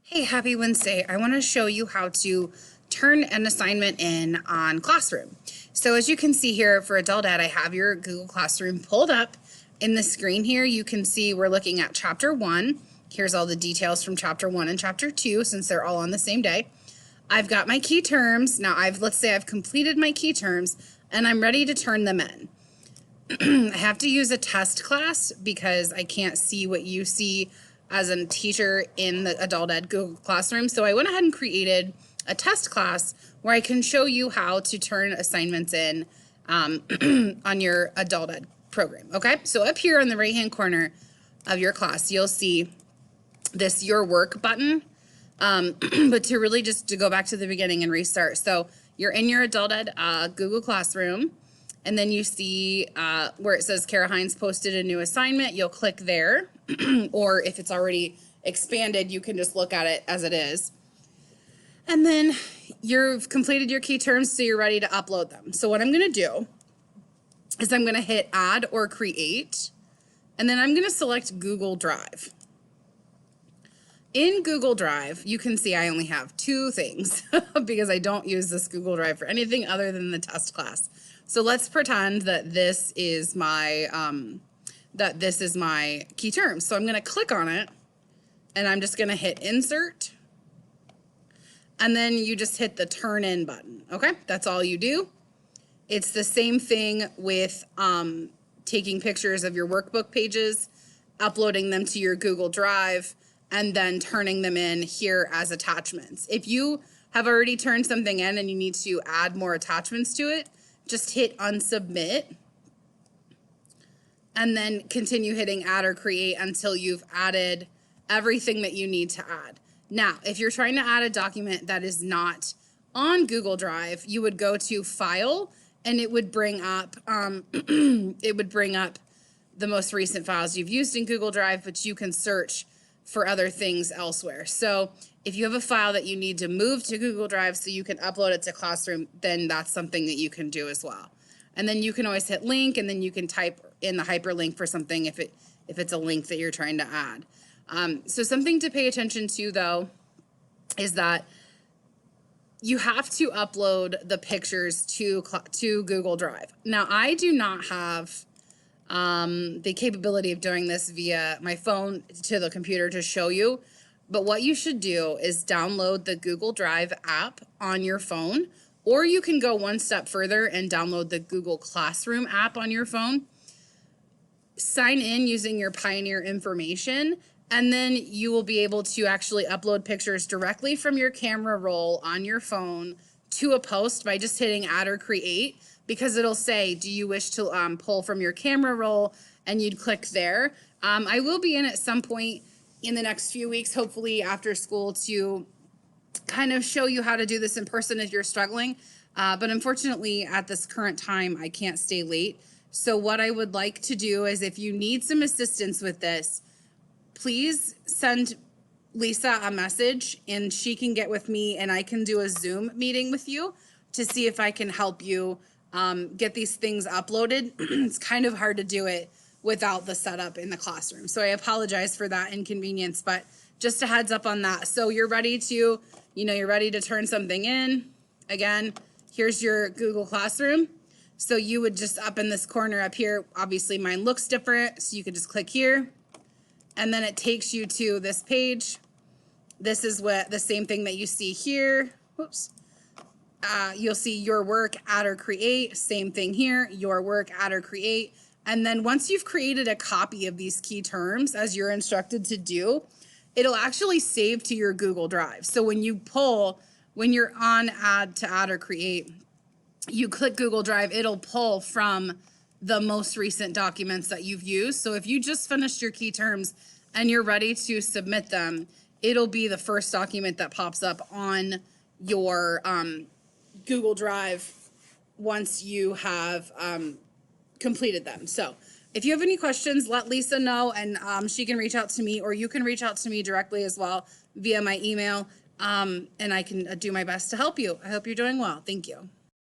Hey, happy Wednesday. I want to show you how to turn an assignment in on Classroom. So as you can see here for Adult Ed, I have your Google Classroom pulled up. In the screen here, you can see we're looking at Chapter 1. Here's all the details from Chapter 1 and Chapter 2 since they're all on the same day. I've got my key terms. Now, let's say I've completed my key terms and I'm ready to turn them in. I have to use a test class because I can't see what you see as a teacher in the Adult Ed Google Classroom. So I went ahead and created a test class where I can show you how to turn assignments in on your Adult Ed program. Okay, so up here on the right hand corner of your class, you'll see this Your Work button. But to really just to go back to the beginning and restart. So you're in your Adult Ed Google Classroom. And then you see where it says Kara Hines posted a new assignment. You'll click there. Or if it's already expanded, you can just look at it as it is. And then you've completed your key terms, so you're ready to upload them. So what I'm going to do is I'm going to hit Add or Create. And then I'm going to select Google Drive. In Google Drive, you can see I only have two things because I don't use this Google Drive for anything other than the test class. So let's pretend that this is my key terms. So I'm going to click on it, and I'm just going to hit Insert, and then you just hit the Turn In button. Okay, that's all you do. It's the same thing with taking pictures of your workbook pages, uploading them to your Google Drive, and then turning them in here as attachments. If you have already turned something in and you need to add more attachments to it, just hit Unsubmit and then continue hitting Add or Create until you've added everything that you need to add. Now, if you're trying to add a document that is not on Google Drive, you would go to File, and it would bring up the most recent files you've used in Google Drive, but you can search for other things elsewhere. So if you have a file that you need to move to Google Drive so you can upload it to Classroom, then that's something that you can do as well. And then you can always hit link, and then you can type in the hyperlink for something if it's a link that you're trying to add. So something to pay attention to, though, is that you have to upload the pictures to Google Drive. Now, I do not have the capability of doing this via my phone to the computer to show you. But what you should do is download the Google Drive app on your phone, or you can go one step further and download the Google Classroom app on your phone. Sign in using your Pioneer information, and then you will be able to actually upload pictures directly from your camera roll on your phone to a post by just hitting Add or Create, because it'll say, do you wish to pull from your camera roll? And you'd click there. I will be in at some point in the next few weeks, hopefully after school, to kind of show you how to do this in person if you're struggling. But unfortunately, at this current time, I can't stay late. So what I would like to do is, if you need some assistance with this, please send Lisa a message and she can get with me and I can do a Zoom meeting with you to see if I can help you get these things uploaded. It's kind of hard to do it without the setup in the classroom. So I apologize for that inconvenience, but just a heads up on that. So you're ready to, you're ready to turn something in. Again, here's your Google Classroom. So you would just up in this corner up here, obviously mine looks different. So you could just click here and then it takes you to this page. This is what the same thing that you see here. Whoops. You'll see Your Work, Add or Create. Same thing here, Your Work, Add or Create. And then once you've created a copy of these key terms, as you're instructed to do, it'll actually save to your Google Drive. So when you're on Add or Create, you click Google Drive, it'll pull from the most recent documents that you've used. So if you just finished your key terms and you're ready to submit them, it'll be the first document that pops up on your Google Drive once you have completed them. So if you have any questions, let Lisa know, and she can reach out to me, or you can reach out to me directly as well via my email, and I can do my best to help you. I hope you're doing well. Thank you.